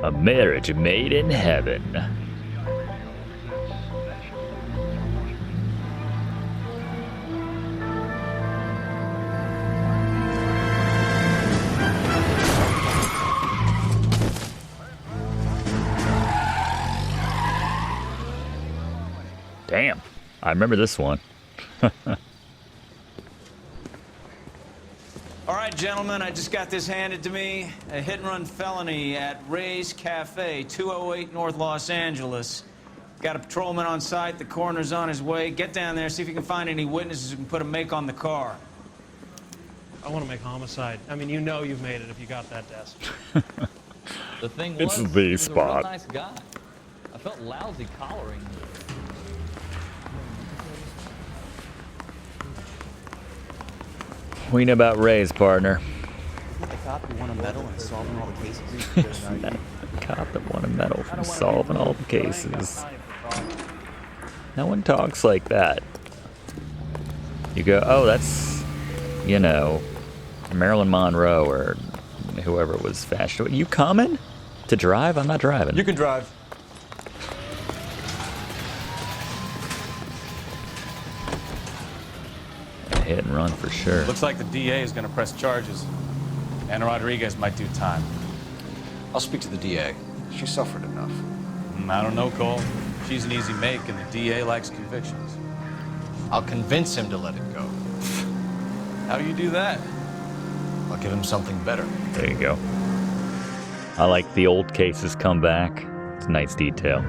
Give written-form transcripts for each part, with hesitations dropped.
A marriage made in heaven. Damn, I remember this one. All right, gentlemen, I just got this handed to me. A hit-and-run felony at Ray's Cafe, 208 North Los Angeles. Got a patrolman on site. The coroner's on his way. Get down there, see if you can find any witnesses who can put a make on the car. I want to make homicide. I mean, you know you've made it if you got that desk. The thing It's was, the he was spot. a real nice guy. I felt lousy collaring him. What do you know about Ray's, partner? The cop who won a medal in solving all the cases. That cop that won a medal from solving all the cases. No one talks like that. You go, oh, that's, you know, Marilyn Monroe or whoever was fashionable. You coming to drive? I'm not driving. You can drive. Hit and run for sure. Looks like the DA is going to press charges. Anna Rodriguez might do time. I'll speak to the DA. She suffered enough. I don't know, Cole. She's an easy make, and the DA likes convictions. I'll convince him to let it go. How do you do that? I'll give him something better. There you go. I like the old cases come back. It's a nice detail.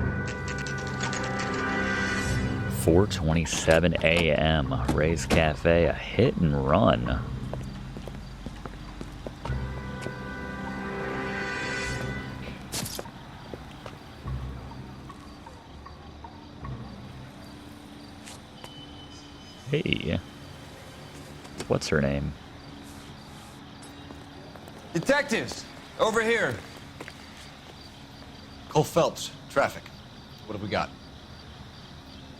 4:27 a.m. Ray's Cafe, a hit and run. Hey, what's her name? Detectives, over here. Cole Phelps, traffic. What have we got?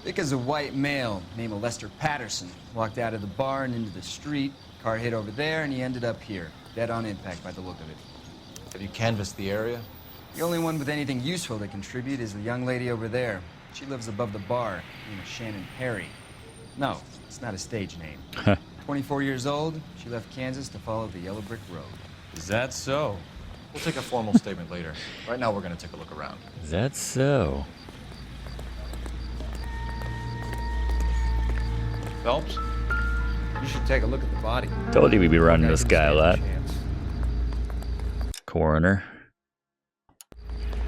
Vic is a white male named Lester Patterson. Walked out of the bar and into the street. Car hit over there, and he ended up here. Dead on impact by the look of it. Have you canvassed the area? The only one with anything useful to contribute is the young lady over there. She lives above the bar, named Shannon Perry. No, it's not a stage name. 24 years old, she left Kansas to follow the yellow brick road. Is that so? We'll take a formal statement later. Right now, we're going to take a look around. Is that so? Phelps? You should take a look at the body. Told you we'd be running Gotta this give guy a this lot. chance. Coroner.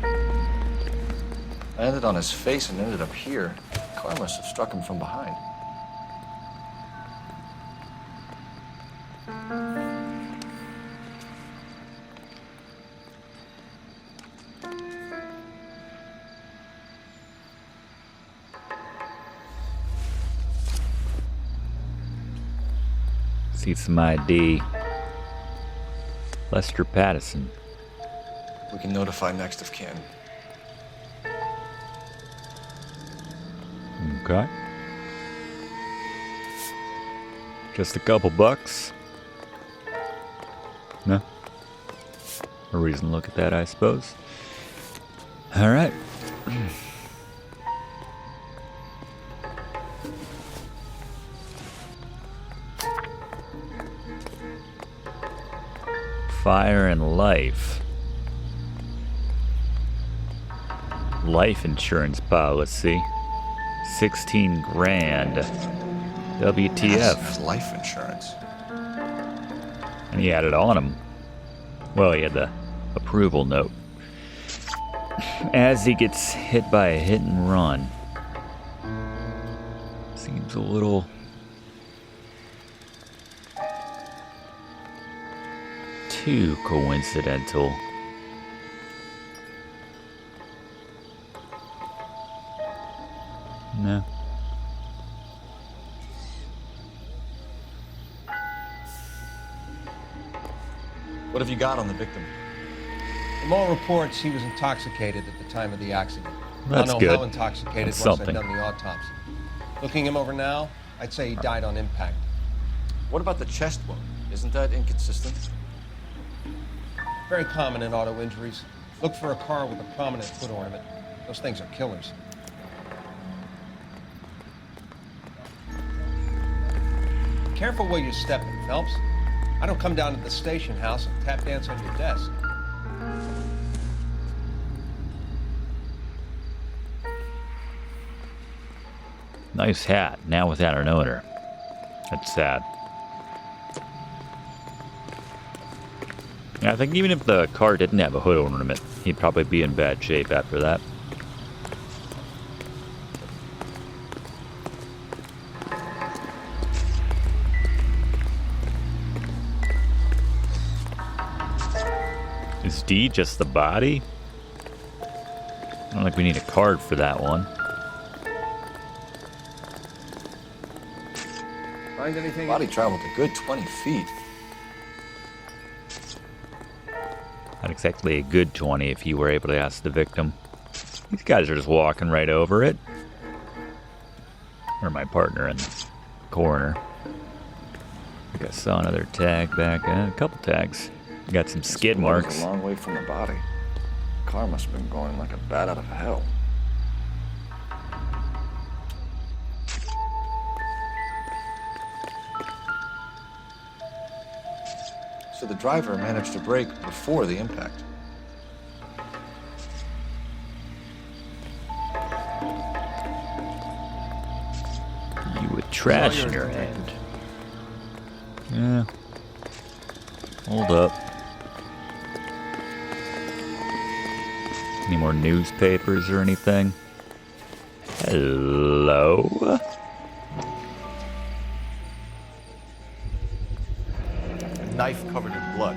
I landed on his face and ended up here. The car must have struck him from behind. See some ID. Lester Patterson. We can notify next of kin. Okay. Just a couple bucks. No? A reason to look at that, I suppose. Alright. Fire and life. Life insurance policy. 16 grand. WTF. That's life insurance. And he had it on him. Well, he had the approval note. As he gets hit by a hit and run. Seems a little... too coincidental. No. What have you got on the victim? From all reports, he was intoxicated at the time of the accident. That's I'll know good. how intoxicated That's once something. I've done the autopsy. Looking him over now, I'd say he died on impact. What about the chest wound? Isn't that inconsistent? Very common in auto injuries. Look for a car with a prominent foot ornament. Those things are killers. Careful where you're stepping, Phelps. I don't come down to the station house and tap dance on your desk. Nice hat, now without an owner. That's sad. I think even if the car didn't have a hood ornament, he'd probably be in bad shape after that. Is D just the body? I don't think we need a card for that one. Find anything? Body traveled a good 20 feet. Not exactly a good 20 if you were able to ask the victim. These guys are just walking right over it. Or my partner and the coroner. I think I saw another tag back. A couple tags. Got some skid marks. A long way from the body. The car must have been going like a bat out of hell. So the driver managed to brake before the impact. You with trash in your hand. Yeah. Hold up. Any more newspapers or anything? Hello? A knife covered in blood.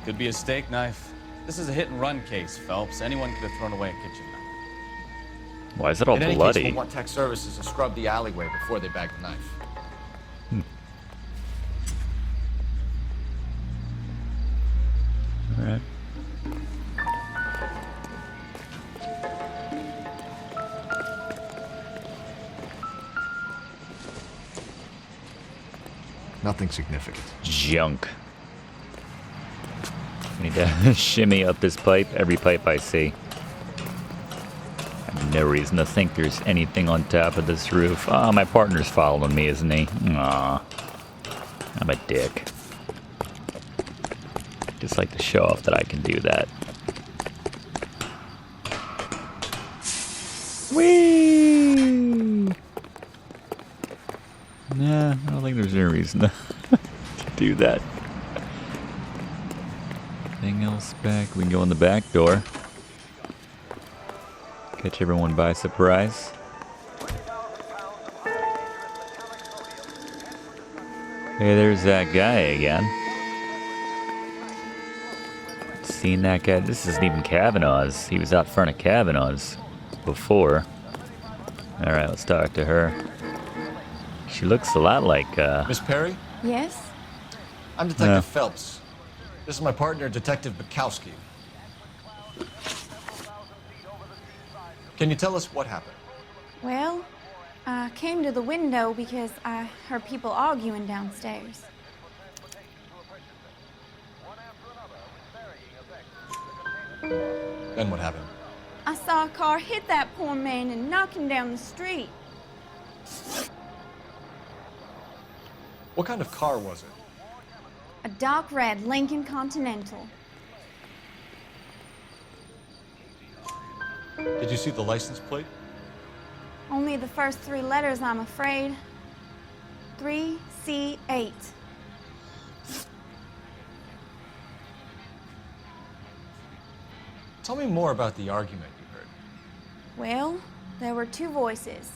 Could be a steak knife. This is a hit-and-run case, Phelps. Anyone could have thrown away a kitchen knife. Why is it all In any bloody? case, we'll want tech services to scrub the alleyway before they bag the knife. All right. Nothing significant. Junk. I need to shimmy up this pipe, every pipe I see. I have no reason to think there's anything on top of this roof. Oh, my partner's following me, isn't he? Aw. I'm a dick. Just like to show off that I can do that. Whee! Nah, I don't think there's any reason to do that. Anything else back? We can go in the back door. Catch everyone by surprise. Hey, there's that guy again. Seen that guy? This isn't even Kavanaugh's. He was out front of Kavanaugh's before. Alright, let's talk to her. She looks a lot like, Miss Perry? Yes? I'm Detective Phelps. This is my partner, Detective Bukowski. Can you tell us what happened? Well, I came to the window because I heard people arguing downstairs. Then what happened? I saw a car hit that poor man and knock him down the street. What kind of car was it? A dark red Lincoln Continental. Did you see the license plate? Only the first three letters, I'm afraid. 3C8. Tell me more about the argument you heard. Well, there were two voices.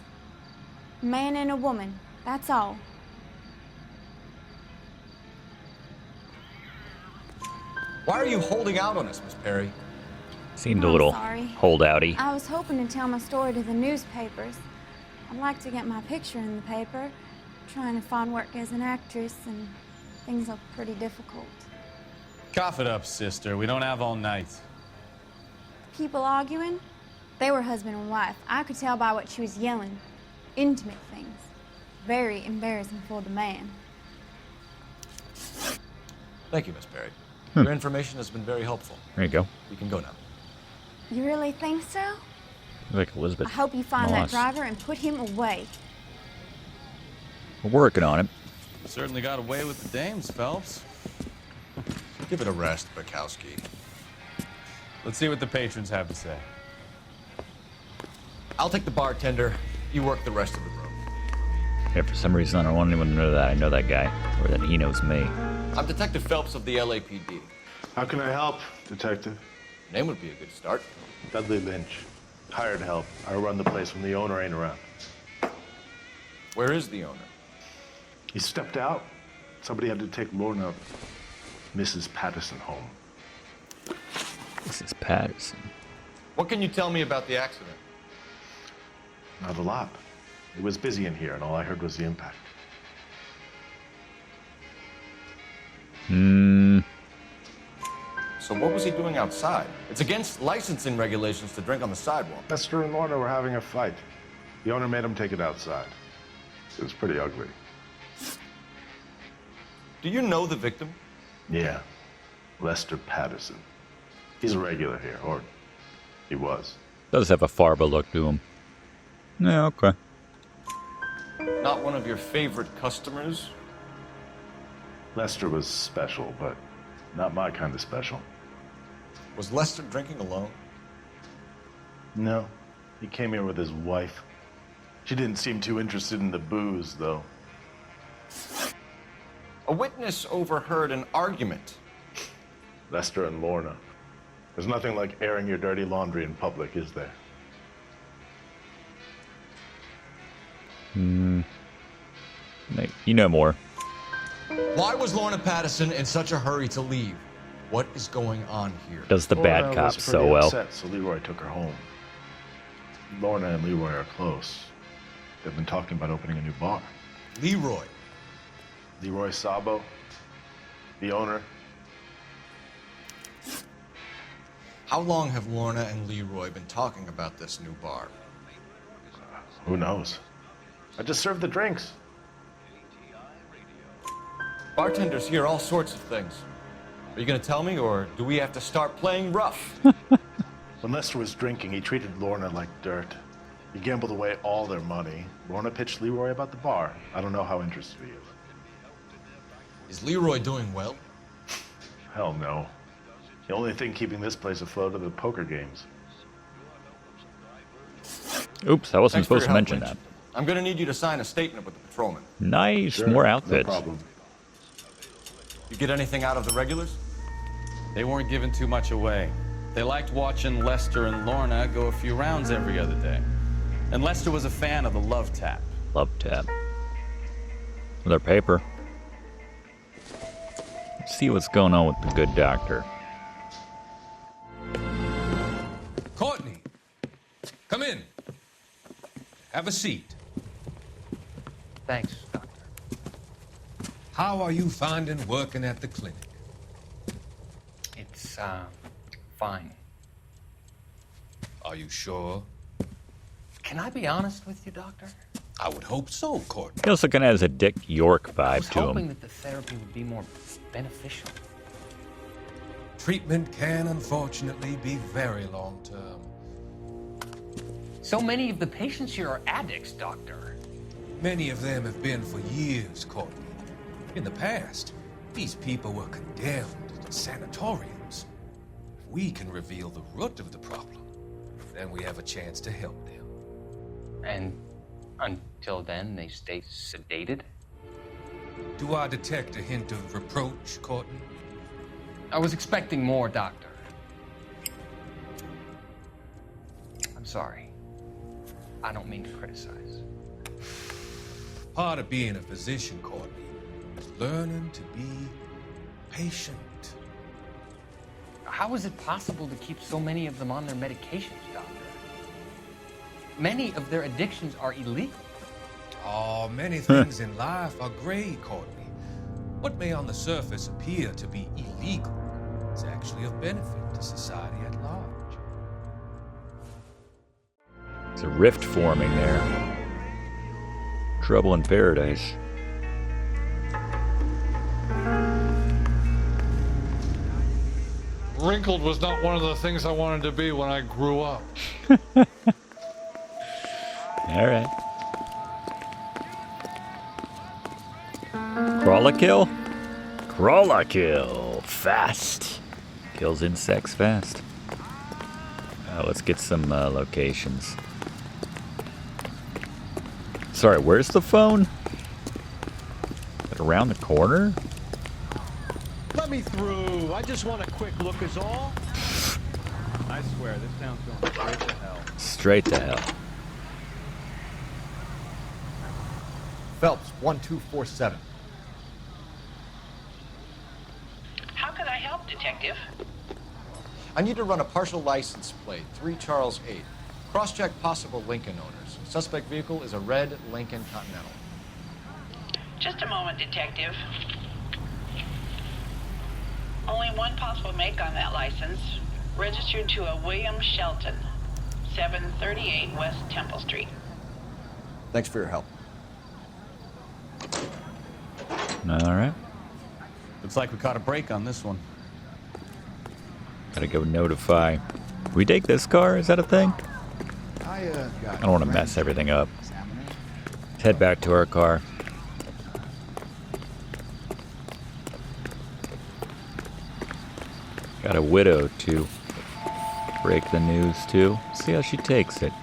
A man and a woman, that's all. Why are you holding out on us, Miss Perry? seemed a I'm little sorry. holdouty. I was hoping to tell my story to the newspapers. I'd like to get my picture in the paper. Trying to find work as an actress, and things look pretty difficult. Cough it up, sister. We don't have all night. People arguing? They were husband and wife. I could tell by what she was yelling. Intimate things. Very embarrassing for the man. Thank you, Miss Perry. Your information has been very helpful. There you go. You can go now. You really think so? Like Elizabeth I hope you find Moss. that driver and put him away. We're working on it. Certainly got away with the dames, Phelps. Give it a rest, Bukowski. Let's see what the patrons have to say. I'll take the bartender. You work the rest of the room. Yeah, for some reason, I don't want anyone to know that I know that guy, or that he knows me. I'm Detective Phelps of the LAPD. How can I help, Detective? Name would be a good start. Dudley Lynch. Hired help. I run the place when the owner ain't around. Where is the owner? He stepped out. Somebody had to take Lorna, Mrs. Patterson, home. This is Patterson. What can you tell me about the accident? Not a lot. It was busy in here, and all I heard was the impact. So what was he doing outside? It's against licensing regulations to drink on the sidewalk. Lester and Lorna were having a fight. The owner made him take it outside. It was pretty ugly. Do you know the victim? Yeah. Lester Patterson. He's a regular here, or he was. Does have a Farba look to him. Yeah, okay. Not one of your favorite customers? Lester was special, but not my kind of special. Was Lester drinking alone? No. He came here with his wife. She didn't seem too interested in the booze, though. A witness overheard an argument. Lester and Lorna. There's nothing like airing your dirty laundry in public, is there? You know more. Why was Lorna Patterson in such a hurry to leave? What is going on here? Does the bad Lorna cop was so pretty well. upset, so Leroy took her home. Lorna and Leroy are close. They've been talking about opening a new bar. Leroy. Leroy Sabo, the owner. How long have Lorna and Leroy been talking about this new bar? Who knows? I just served the drinks. Bartenders hear all sorts of things. Are you going to tell me, or do we have to start playing rough? When Lester was drinking, he treated Lorna like dirt. He gambled away all their money. Lorna pitched Leroy about the bar. I don't know how interested he is. Is Leroy doing well? Hell no. The only thing keeping this place afloat are the poker games. Oops, I wasn't Thanks for supposed your to help, mention Lynch. that. I'm going to need you to sign a statement with the patrolman. Nice, Sure, more no outfits. problem. You get anything out of the regulars? They weren't giving too much away. They liked watching Lester and Lorna go a few rounds every other day. And Lester was a fan of the love tap. Love tab. Another paper. Let's see what's going on with the good doctor. Courtney, come in. Have a seat. Thanks, Doctor. How are you finding working at the clinic? It's, fine. Are you sure? Can I be honest with you, Doctor? I would hope so, Courtney. He also kind of has a Dick York I vibe was to hoping him. that the therapy would be more beneficial. Treatment can unfortunately be very long-term. So many of the patients here are addicts, Doctor. Many of them have been for years, Courtney. In the past, these people were condemned to sanatoriums. If we can reveal the root of the problem, then we have a chance to help them. And until then, they stay sedated? Do I detect a hint of reproach, Courtney? I was expecting more, Doctor. I'm sorry. I don't mean to criticize. Part of being a physician, Courtney, is learning to be patient. How is it possible to keep so many of them on their medications, Doctor? Many of their addictions are illegal. Oh, many things in life are gray, Courtney. What may on the surface appear to be illegal is actually of benefit to society at large. There's a rift forming there. Trouble in paradise. wrinkled was not one of the things I wanted to be when I grew up. All right. Crawler kill? Crawler kill. Fast. Kills insects fast. Let's get some locations. Sorry, where's the phone? Is it around the corner? Let me through. I just want a quick look is all. I swear, this town's going straight to hell. Straight to hell. Phelps, 1247. How can I help, Detective? I need to run a partial license plate, 3 Charles 8. Cross-check possible Lincoln owners. Suspect vehicle is a red Lincoln Continental. Just a moment, Detective. Only one possible make on that license. Registered to a William Shelton, 738 West Temple Street. Thanks for your help. All right. Looks like we caught a break on this one. Gotta go notify. We take this car? Is that a thing? I don't want to mess everything up. Let's head back to our car. Got a widow to break the news to. See how she takes it.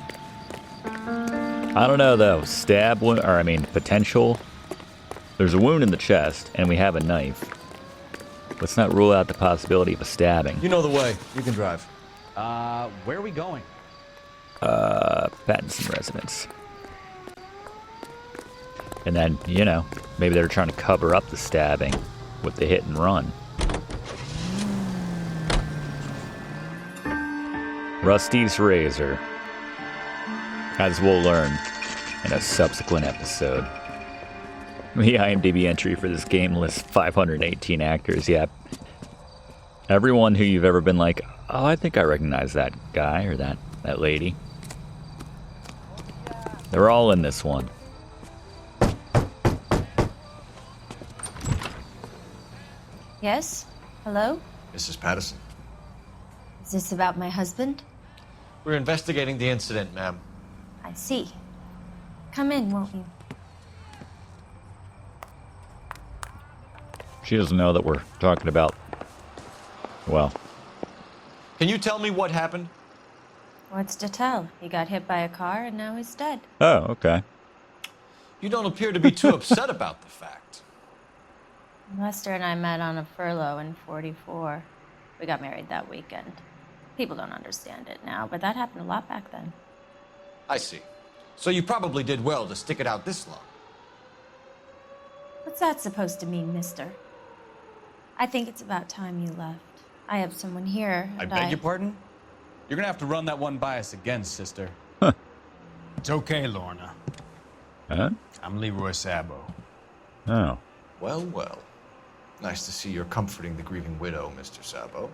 I don't know though. Stab wound, or I mean potential. There's a wound in the chest, and we have a knife. Let's not rule out the possibility of a stabbing. You know the way. You can drive. Where are we going? Pattinson residence. And then, you know, maybe they're trying to cover up the stabbing with the hit and run. Rusty's razor. As we'll learn in a subsequent episode. The IMDb entry for this game lists 518 actors. Yeah. Everyone who you've ever been like, oh, I think I recognize that guy or that lady. They're all in this one. Yes? Hello? Mrs. Patterson. Is this about my husband? We're investigating the incident, ma'am. I see. Come in, won't you? She doesn't know that we're talking about, well. Can you tell me what happened? What's to tell? He got hit by a car and now he's dead. Oh, okay. You don't appear to be too upset about the fact. Lester and I met on a furlough in '44. We got married that weekend. People don't understand it now, but that happened a lot back then. I see. So you probably did well to stick it out this long. What's that supposed to mean, mister? I think it's about time you left. I have someone here, I and beg your pardon? You're gonna have to run that one by us again, sister. It's okay, Lorna. Huh? I'm Leroy Sabo. Oh. Well, well. Nice to see you're comforting the grieving widow, Mr. Sabo.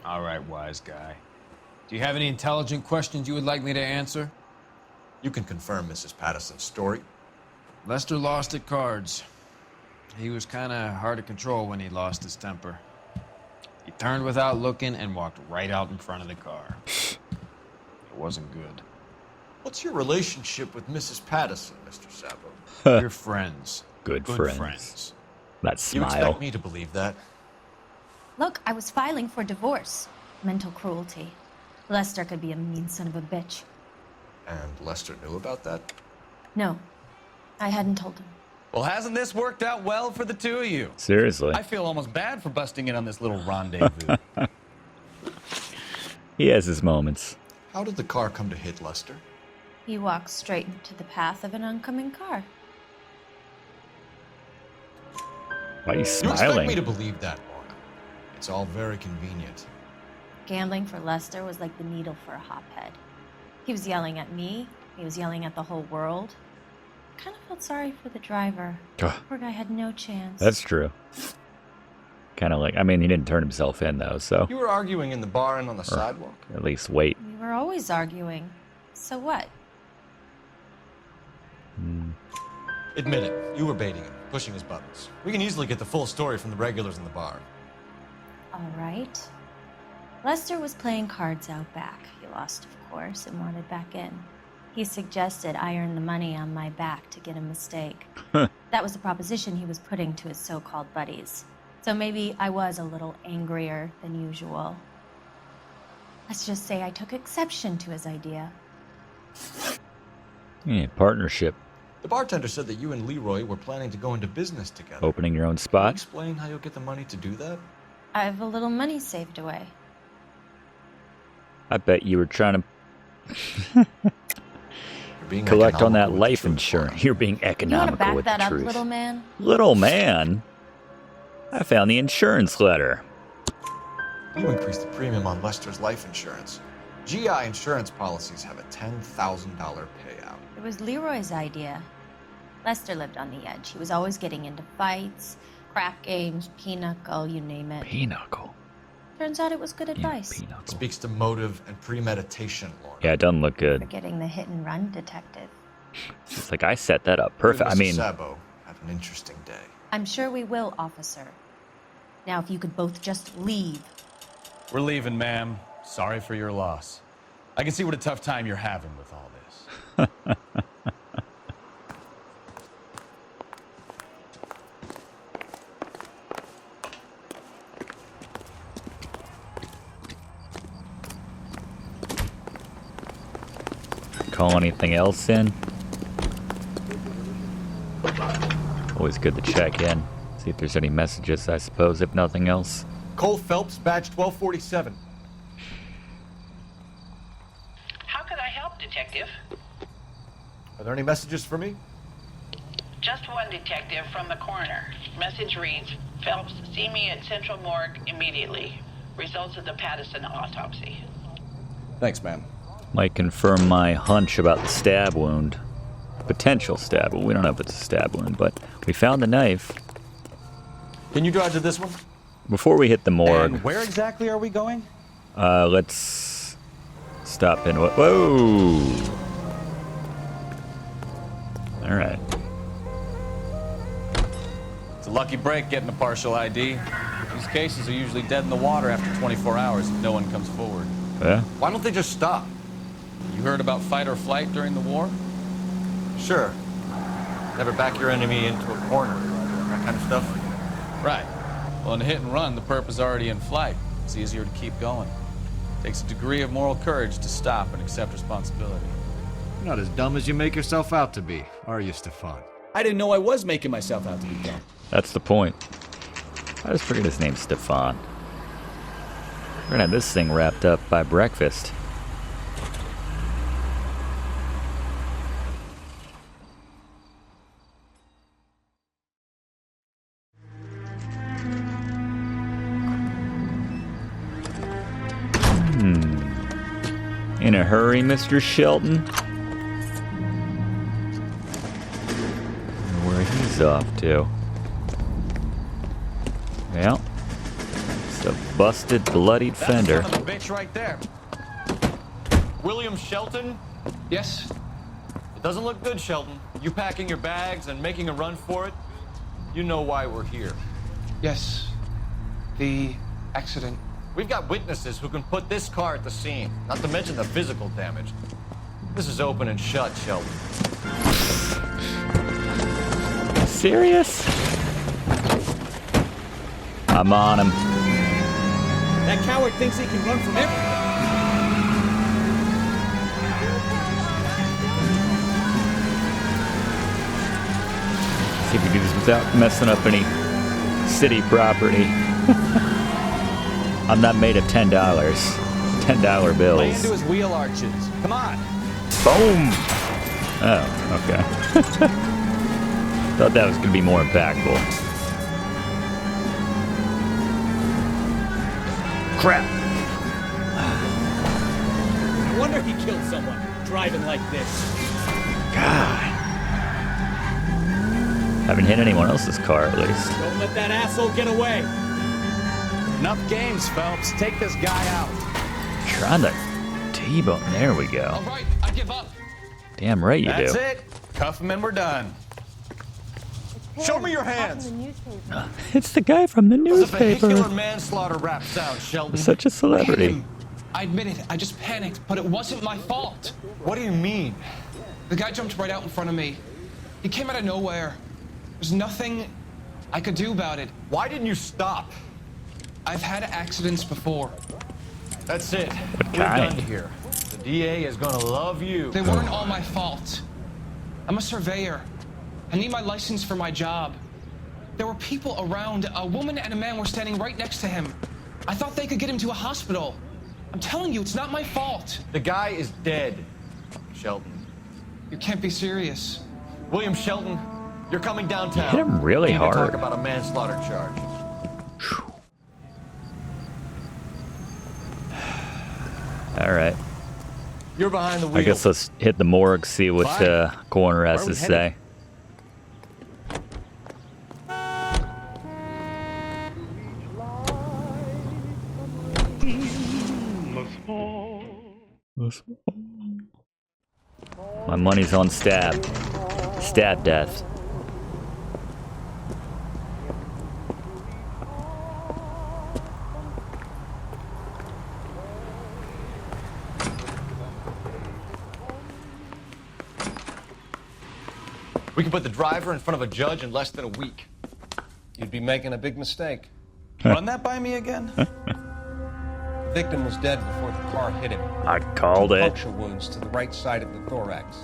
All right, wise guy. Do you have any intelligent questions you would like me to answer? You can confirm Mrs. Patterson's story. Lester lost at cards. He was kind of hard to control when he lost his temper. He turned without looking and walked right out in front of the car. It wasn't good. What's your relationship with Mrs. Patterson, Mr. Sabo? We're friends. Good friends. That smile. You expect me to believe that? Look, I was filing for divorce. Mental cruelty. Lester could be a mean son of a bitch. And Lester knew about that? No, I hadn't told him. Well, hasn't this worked out well for the two of you? Seriously. I feel almost bad for busting in on this little rendezvous. He has his moments. How did the car come to hit Lester? He walked straight into the path of an oncoming car. Why are you You expect smiling? me to believe that, Lorna? It's all very convenient. Gambling for Lester was like the needle for a hophead. He was yelling at me. He was yelling at the whole world. I kind of felt sorry for the driver. Ugh. Poor guy had no chance. That's true. Kind of like, I mean, he didn't turn himself in, though, so. You were arguing in the bar and on the Or sidewalk? At least wait. We were always arguing. So what? Admit it. You were baiting him, pushing his buttons. We can easily get the full story from the regulars in the bar. All right. Lester was playing cards out back. He lost, of course, and wanted back in. He suggested I earn the money on my back to get a mistake. That was the proposition he was putting to his so-called buddies. So maybe I was a little angrier than usual. Let's just say I took exception to his idea. Yeah, partnership. The bartender said that you and Leroy were planning to go into business together. Opening your own Can you spot. explain how you'll get the money to do that? I have a little money saved away. I bet you were trying You're being to collect on that economical with life the truth, insurance. You're being You want to economical back with that the up, truth. little man? Little man? I found the insurance letter. You increased the premium on Lester's life insurance. GI insurance policies have a $10,000 payout. It was Leroy's idea. Lester lived on the edge. He was always getting into fights, crap games, pinochle, you name it. Pinochle. Turns out it was good advice. It speaks to motive and premeditation, Lorna. Yeah, it doesn't look good. Forgetting the hit and run detective. It's just like I set that up perfect. I Mr. mean, Sabo, have an interesting day. I'm sure we will, officer. Now, if you could both just leave. We're leaving, ma'am. Sorry for your loss. I can see what a tough time you're having with all this. call anything else in. Always good to check in. See if there's any messages, I suppose, if nothing else. Cole Phelps, badge 1247. How could I help, Detective? Are there any messages for me? Just one detective from the coroner. Message reads, Phelps, see me at Central Morgue immediately. Results of the Pattison autopsy. Thanks, ma'am. Might confirm my hunch about the stab wound. Potential stab wound. We don't know if it's a stab wound, but we found the knife. Can you drive to this one? Before we hit the morgue, And where exactly are we going? let's stop in. Whoa! All right. It's a lucky break getting a partial ID. These cases are usually dead in the water after 24 hours if no one comes forward. Yeah. Why don't they just stop? You heard about fight or flight during the war? Sure. Never back your enemy into a corner. That kind of stuff. Right. Well, in a hit and run, the perp is already in flight. It's easier to keep going. Takes a degree of moral courage to stop and accept responsibility. You're not as dumb as you make yourself out to be, are you, Stefan? I didn't know I was making myself out to be dumb. That's the point. I just forget his name, Stefan. We're gonna have this thing wrapped up by breakfast. In a hurry, Mr. Shelton? Where he's off to. Well, it's a busted, bloodied fender. That's the bitch right there. William Shelton? Yes? It doesn't look good, Shelton. You packing your bags and making a run for it? You know why we're here. Yes. The accident. We've got witnesses who can put this car at the scene, not to mention the physical damage. This is open and shut, Sheldon. Serious? I'm on him. That coward thinks he can run from everything. See if we do this without messing up any city property. I'm not made of $10. $10 bills. Lay into his wheel arches. Come on. Boom! Oh, okay. Thought that was going to be more impactful. Crap. No wonder he killed someone driving like this. God. Haven't hit anyone else's car, at least. Don't let that asshole get away. Enough games, Phelps. Take this guy out. Trying to T-bone. There we go. All right, I give up. Damn right you do. That's it. Cuff him and we're done. Show me your hands. It's the guy from the It was a vehicular newspaper. manslaughter rap sound, Sheldon. Such a celebrity. I admit it, I just panicked, but it wasn't my fault. What do you mean? The guy jumped right out in front of me. He came out of nowhere. There's nothing I could do about it. Why didn't you stop? I've had accidents before. That's it. What We're kind? done here. The DA is gonna love you. They weren't all my fault. I'm a surveyor. I need my license for my job. There were people around. A woman and a man were standing right next to him. I thought they could get him to a hospital. I'm telling you, it's not my fault. The guy is dead, Sheldon. You can't be serious. William Shelton, you're coming downtown. Hit him really We need to hard. talk about a manslaughter charge. All right. You're behind the wheel. I guess let's hit the morgue, see what Coroner has Where are to we say. My money's on stab. Stab death. We can put the driver in front of a judge in less than a week. You'd be making a big mistake. Run that by me again? The victim was dead before the car hit him. I called Two it. puncture wounds to the right side of the thorax.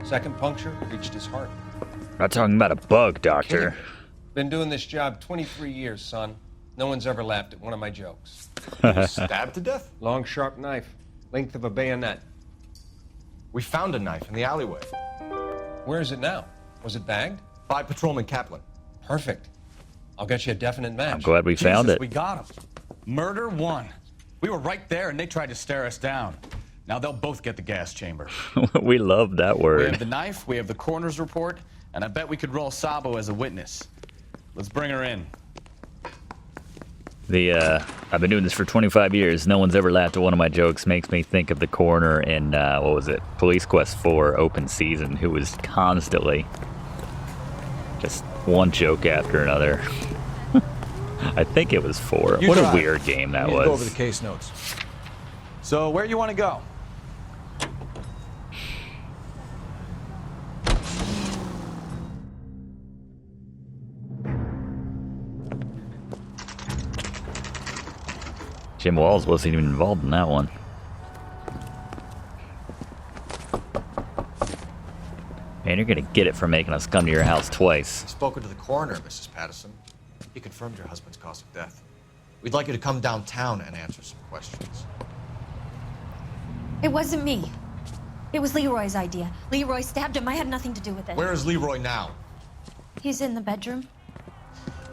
Second puncture reached his heart. Not talking about a bug, doctor. Been doing this job 23 years, son. No one's ever laughed at one of my jokes. Stabbed to death? Long, sharp knife. Length of a bayonet. We found a knife in the alleyway. Where is it now? Was it bagged? By Patrolman Kaplan. Perfect. I'll get you a definite match. I'm glad we found Jesus, it. We got him. Murder one. We were right there and they tried to stare us down. Now they'll both get the gas chamber. We love that We word. have the knife, we have the coroner's report, and I bet we could roll Sabo as a witness. Let's bring her in. I've been doing this for 25 years. No one's ever laughed at one of my jokes. Makes me think of the coroner in, what was it? Police Quest 4 Open Season, who was constantly just one joke after another. I think it was 4. You What a drive. weird game that We need to go over was. the case notes. So where you want to go? Jim Walls wasn't even involved in that one. Man, you're gonna get it for making us come to your house twice. I've spoken to the coroner, Mrs. Patterson. He confirmed your husband's cause of death. We'd like you to come downtown and answer some questions. It wasn't me. It was Leroy's idea. Leroy stabbed him. I had nothing to do with it. Where is Leroy now? He's in the bedroom.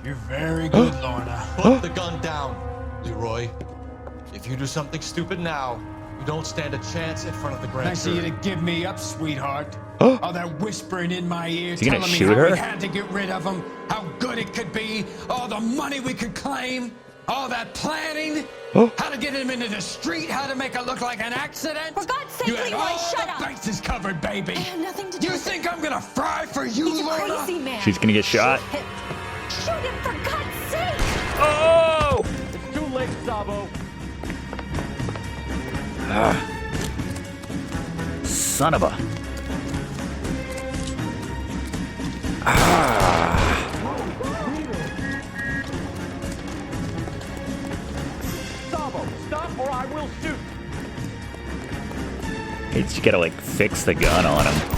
You're very good, Lorna. Put the gun down, Leroy. If you do something stupid now, you don't stand a chance in front of the grand Nice of you jury. to give me up, sweetheart. All that whispering in my ear, Is he gonna telling me shoot how her? we had to get rid of him, how good it could be, all the money we could claim, all that planning, how to get him into the street, how to make it look like an accident. For God's sake, you had Leroy, all shut the up. bases covered, baby. I had nothing to do You with think I'm gonna fry for you, He's a Lorna? crazy man. She's gonna get shot. Shoot him, for God's sake! Oh! It's too late, Sabo. Son of a. Sabo, stop or I will shoot. Hey, you gotta like fix the gun on him.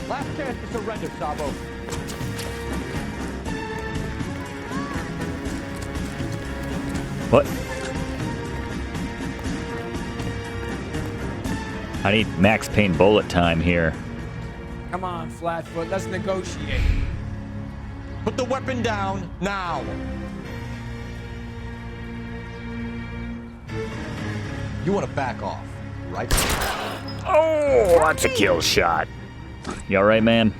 Last chance to surrender, Sabo. What? I need Max Payne bullet time here. Come on, Flatfoot, let's negotiate. Put the weapon down now. You want to back off, right? Oh, that's a kill shot. You alright, man?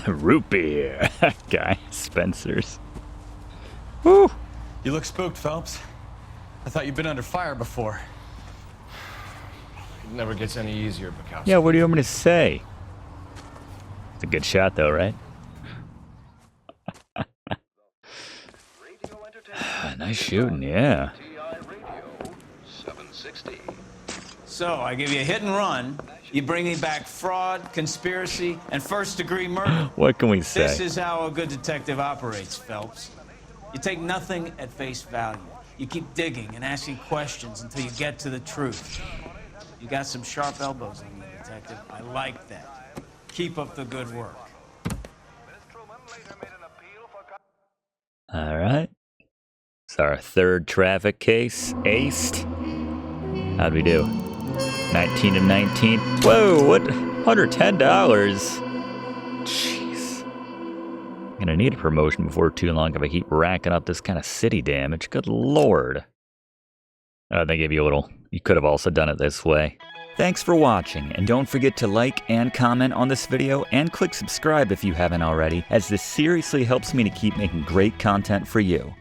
Root beer. Guy, Spencer's. Woo! You look spooked, Phelps. I thought you'd been under fire before. It never gets any easier, Bukowski. Yeah, what do you want me to say? It's a good shot, though, right? Nice shooting, yeah. So, I give you a hit and run. You bring me back fraud, conspiracy, and first-degree murder. What can we say? This is how a good detective operates, Phelps. You take nothing at face value. You keep digging and asking questions until you get to the truth. You got some sharp elbows in you, detective. I like that. Keep up the good work. All right. It's our third traffic case. Aced. How'd we do? 19 of 19. Whoa, what? $110. Jeez. I'm gonna need a promotion before too long if I keep racking up this kind of city damage. Good lord. They gave you a little. You could have also done it this way. Thanks for watching, and don't forget to like and comment on this video, and click subscribe if you haven't already, as this seriously helps me to keep making great content for you.